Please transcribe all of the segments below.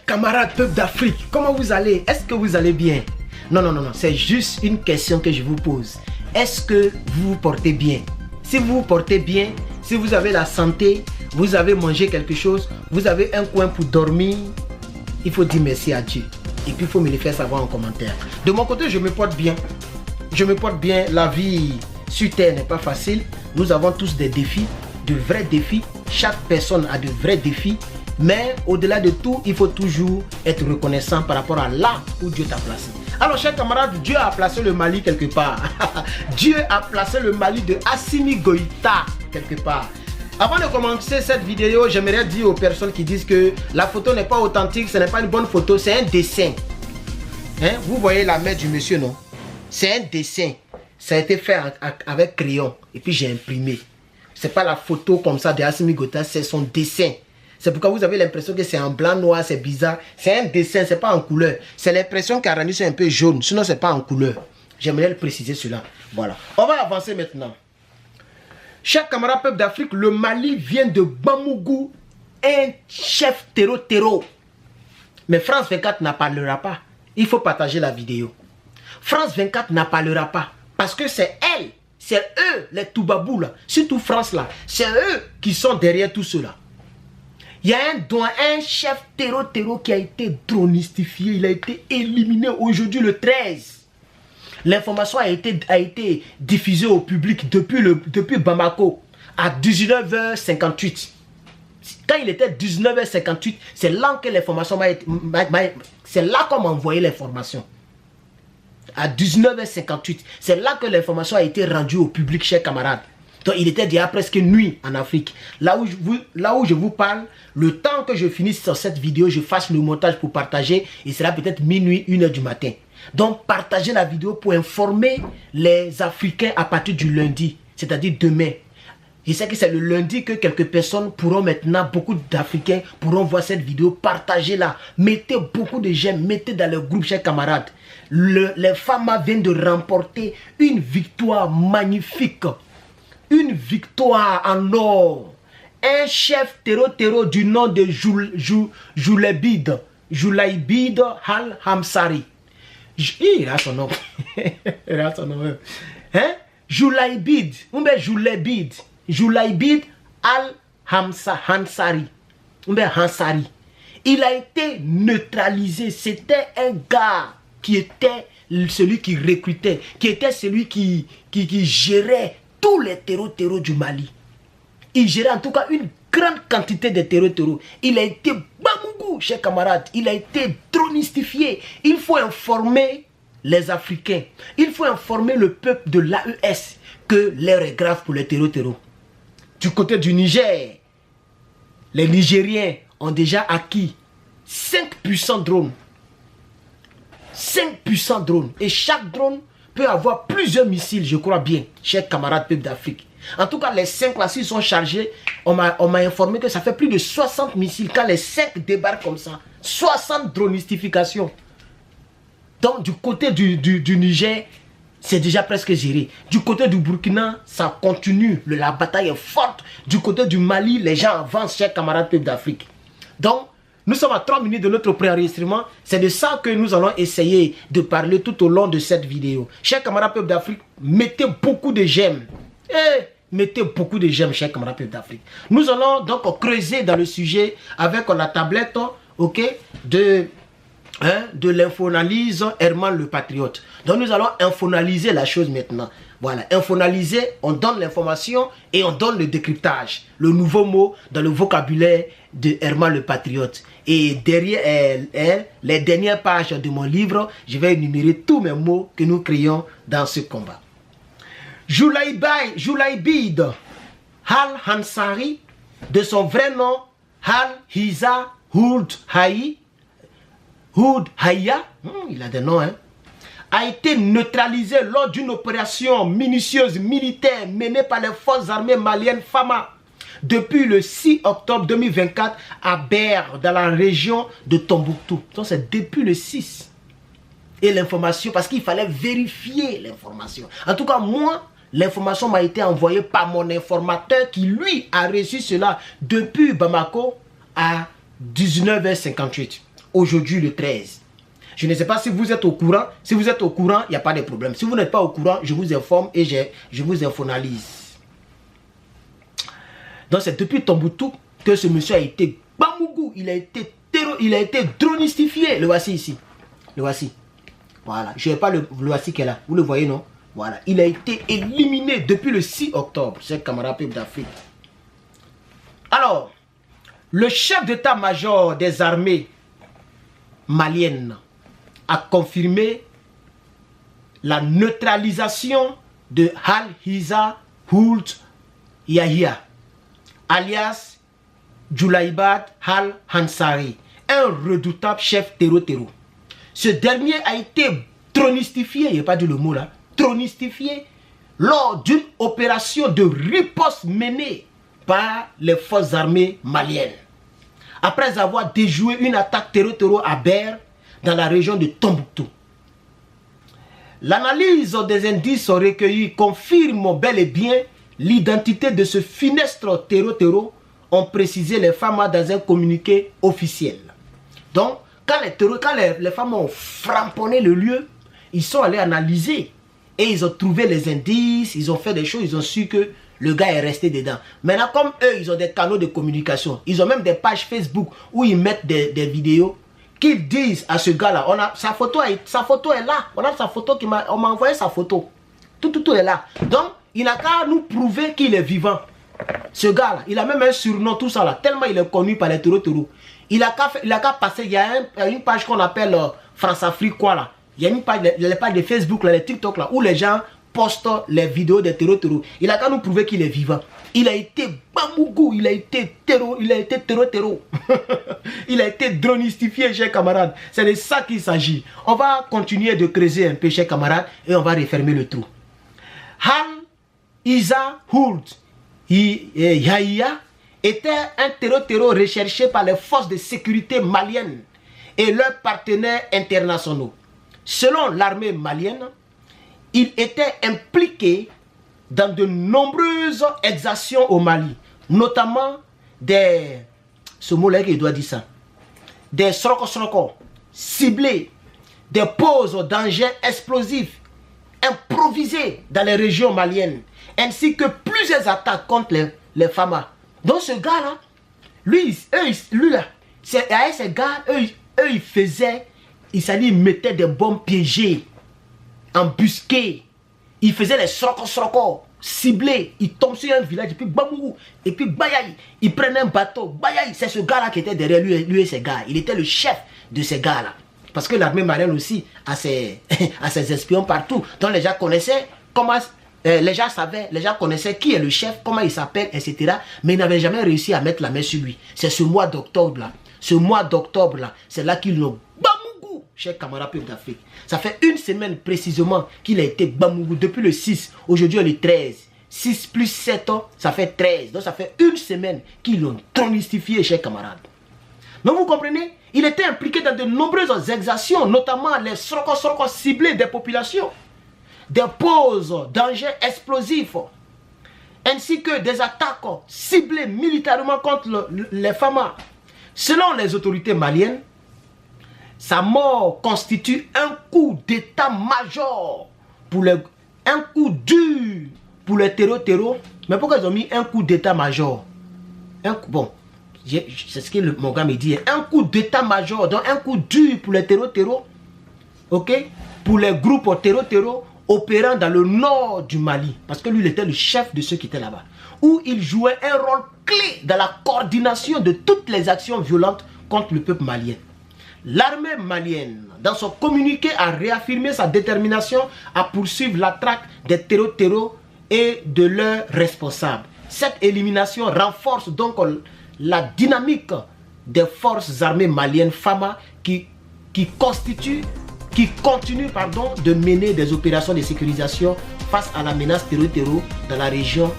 camarades peuple d'Afrique, comment vous allez? Est-ce que vous allez bien? Non, c'est juste une question que je vous pose. Est-ce que vous vous portez bien? Si vous vous portez bien, si vous avez la santé, vous avez mangé quelque chose, vous avez un coin pour dormir, il faut dire merci à Dieu. Et puis il faut me le faire savoir en commentaire. De mon côté, je me porte bien. Je me porte bien. La vie sur Terre n'est pas facile. Nous avons tous des défis, de vrais défis. Chaque personne a de vrais défis. Mais au-delà de tout, il faut toujours être reconnaissant par rapport à là où Dieu t'a placé. Alors, chers camarades, Dieu a placé le Mali quelque part. Dieu a placé le Mali de Assimi Goïta quelque part. Avant de commencer cette vidéo, j'aimerais dire aux personnes qui disent que la photo n'est pas authentique, ce n'est pas une bonne photo, c'est un dessin. Hein? Vous voyez la main du monsieur, non? C'est un dessin. Ça a été fait avec crayon et puis j'ai imprimé. C'est pas la photo comme ça de Assimi Goïta, c'est son dessin. C'est pourquoi vous avez l'impression que c'est en blanc, noir, c'est bizarre. C'est un dessin, c'est pas en couleur. C'est l'impression qu'à rendu c'est un peu jaune, sinon c'est pas en couleur. J'aimerais le préciser cela. Voilà. On va avancer maintenant. Chers camarades peuple d'Afrique, le Mali vient de Bambougou, un chef terreau. Mais France 24 n'en parlera pas. Il faut partager la vidéo. France 24 n'en parlera pas. Parce que c'est elle, c'est eux, les Toubabous là, surtout France là, c'est eux qui sont derrière tout cela. Il y a un chef terreau qui a été dronistifié, il a été éliminé aujourd'hui le 13. L'information a été diffusée au public depuis Bamako à 19h58. Quand il était 19h58, c'est là que l'information c'est là qu'on m'a envoyé l'information. À 19h58, c'est là que l'information a été rendue au public, chers camarades. Donc il était déjà presque nuit en Afrique. Là où je vous parle, le temps que je finisse sur cette vidéo, je fasse le montage pour partager, il sera peut-être minuit, 1h du matin. Donc partagez la vidéo pour informer les Africains à partir du lundi, c'est-à-dire demain. Je sais que c'est le lundi que quelques personnes pourront maintenant, beaucoup d'Africains pourront voir cette vidéo, partagez-la. Mettez beaucoup de j'aime, mettez dans le groupe, chers camarades. Les femmes viennent de remporter une victoire magnifique. Une victoire en or. Un chef terreau du nom de Joulaïbid Al-Hamsari. Il a son nom. Il a son nom. Hein? Joulaïbid Al-Hamsari. Hansari. Il a été neutralisé. C'était un gars qui était celui qui recrutait, qui était celui qui gérait tous les terreaux du Mali. Il gérait en tout cas une grande quantité de terreaux. Il a été Bambougou, chers camarades. Il a été dronistifié. Il faut informer les Africains. Il faut informer le peuple de l'AES que l'heure est grave pour les terreaux. Du côté du Niger, les Nigériens ont déjà acquis 5 puissants drones. 5 puissants drones. Et chaque drone peut avoir plusieurs missiles, je crois bien, chers camarades peuple d'Afrique. En tout cas, les 5 là, s'ils sont chargés, on m'a informé que ça fait plus de 60 missiles. Quand les 5 débarquent comme ça, 60 dronistifications. Donc, du côté du Niger, c'est déjà presque géré. Du côté du Burkina, ça continue. La bataille est forte. Du côté du Mali, les gens avancent, chers camarades peuple d'Afrique. Donc, nous sommes à 3 minutes de notre préenregistrement. C'est de ça que nous allons essayer de parler tout au long de cette vidéo. Chers camarades peuple d'Afrique, mettez beaucoup de j'aime. Mettez beaucoup de j'aime, chers camarades peuple d'Afrique. Nous allons donc creuser dans le sujet avec la tablette, ok, de l'infoanalyse Herman le Patriote. Donc nous allons infoanalyser la chose maintenant. Voilà, infoanalyser, on donne l'information et on donne le décryptage. Le nouveau mot dans le vocabulaire de Herman le Patriote. Et derrière les dernières pages de mon livre, je vais énumérer tous mes mots que nous créons dans ce combat. Joulaïbid Al-Hamsari, de son vrai nom, Al-Hiza Houd Haya, il a des noms, hein, a été neutralisé lors d'une opération minutieuse militaire menée par les forces armées maliennes FAMA depuis le 6 octobre 2024 à Ber, dans la région de Tombouctou. Donc c'est depuis le 6. Et l'information, parce qu'il fallait vérifier l'information. En tout cas, moi, l'information m'a été envoyée par mon informateur qui, lui, a reçu cela depuis Bamako à 19h58. aujourd'hui le 13. Je ne sais pas si vous êtes au courant. Si vous êtes au courant, il n'y a pas de problème. Si vous n'êtes pas au courant, je vous informe et je vous infonalise. Donc c'est depuis Tombouctou que ce monsieur a été Bamougou. Il a été dronistifié. Le voici ici. Le voici. Voilà. Je n'ai pas le voici qui est là. Vous le voyez, non? Voilà. Il a été éliminé depuis le 6 octobre. Chers camarades peuples d'Afrique. Alors, le chef d'état-major des armées maliennes a confirmé la neutralisation de Al-Hiza Ould Yahya, alias Djoulaïbad Al-Ansari, un redoutable chef terreau. Ce dernier a été tronistifié, il n'y a pas dit le mot là, tronistifié lors d'une opération de riposte menée par les forces armées maliennes. Après avoir déjoué une attaque terreau à Ber, dans la région de Tombouctou. L'analyse des indices recueillis confirme bel et bien l'identité de ce finestre terreau, ont précisé les femmes dans un communiqué officiel. Donc, quand les femmes ont framponné le lieu, ils sont allés analyser et ils ont trouvé les indices, ils ont fait des choses, ils ont su que le gars est resté dedans. Maintenant, comme eux, ils ont des canaux de communication, ils ont même des pages Facebook où ils mettent des vidéos qu'ils disent à ce gars-là, sa photo est là, on a sa photo, on m'a envoyé sa photo. Tout est là. Donc, il n'a qu'à nous prouver qu'il est vivant. Ce gars-là, il a même un surnom, tout ça là, tellement il est connu par les terreaux. Il a qu'à passer, il y a une page qu'on appelle France-Afrique, quoi là. Il y a une page, les pages de Facebook, là, les TikTok là, où les gens postent les vidéos des terreaux. Il a qu'à nous prouver qu'il est vivant. Il a été Bamougou, il a été terreau. Il a été dronistifié, chers camarades. C'est de ça qu'il s'agit. On va continuer de creuser un peu, chers camarades, et on va refermer le trou. Al-Hiza Ould Yahya était un terreau recherché par les forces de sécurité maliennes et leurs partenaires internationaux. Selon l'armée malienne, il était impliqué dans de nombreuses exactions au Mali, notamment des, ce mot-là qu'il doit dire ça, des sroko ciblés, des poses d'engins explosifs improvisés dans les régions maliennes, ainsi que plusieurs attaques contre les FAMA. Donc ce gars-là, lui là, avec ces gars, eux ils faisaient, ils mettaient des bombes piégées, embusquées, ils faisaient les sroko ciblés, ils tombent sur un village, et puis Bamougou, et puis Bayaï, ils prennent un bateau, Bayaï, c'est ce gars-là qui était derrière lui et ses gars, il était le chef de ces gars-là. Parce que l'armée malienne aussi a ses espions partout. Donc les gens connaissaient comment, les gens connaissaient qui est le chef, comment il s'appelle, etc. Mais ils n'avaient jamais réussi à mettre la main sur lui. C'est ce mois d'octobre-là. C'est là qu'ils l'ont Bamougou, chers camarades peuples d'Afrique. Ça fait une semaine précisément qu'il a été Bamougou depuis le 6. Aujourd'hui, on est 13. 6 plus 7 ans, ça fait 13. Donc ça fait une semaine qu'ils l'ont tronistifié, chers camarades. Donc vous comprenez? Il était impliqué dans de nombreuses exactions, notamment les sroko ciblés des populations, des poses d'engins explosifs, ainsi que des attaques ciblées militairement contre les FAMA. Selon les autorités maliennes, sa mort constitue un coup d'état-major, un coup dur pour les terreaux. Mais pourquoi ils ont mis un coup d'état-major? Bon. C'est ce que mon gars me dit. Un coup d'état-major, donc un coup dur pour les terreaux, ok, pour les groupes terreaux opérant dans le nord du Mali, parce que lui il était le chef de ceux qui étaient là-bas, où il jouait un rôle clé dans la coordination de toutes les actions violentes contre le peuple malien. L'armée malienne, dans son communiqué, a réaffirmé sa détermination à poursuivre la traque des terreaux et de leurs responsables. Cette élimination renforce donc la dynamique des forces armées maliennes FAMA qui continuent de mener des opérations de sécurisation face à la menace terreau dans la région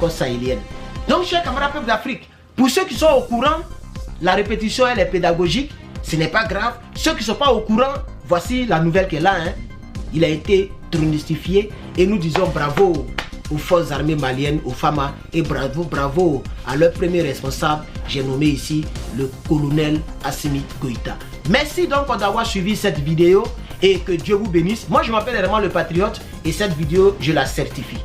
sahélienne. Donc, chers camarades peuples d'Afrique, pour ceux qui sont au courant, la répétition elle est pédagogique, ce n'est pas grave. Ceux qui ne sont pas au courant, voici la nouvelle qui est là. Il a été tronistifié et nous disons bravo aux forces armées maliennes, aux FAMA, et bravo à leur premier responsable, j'ai nommé ici le colonel Assimi Goïta. Merci donc d'avoir suivi cette vidéo et que Dieu vous bénisse. Moi je m'appelle Herman le Patriote et cette vidéo je la certifie.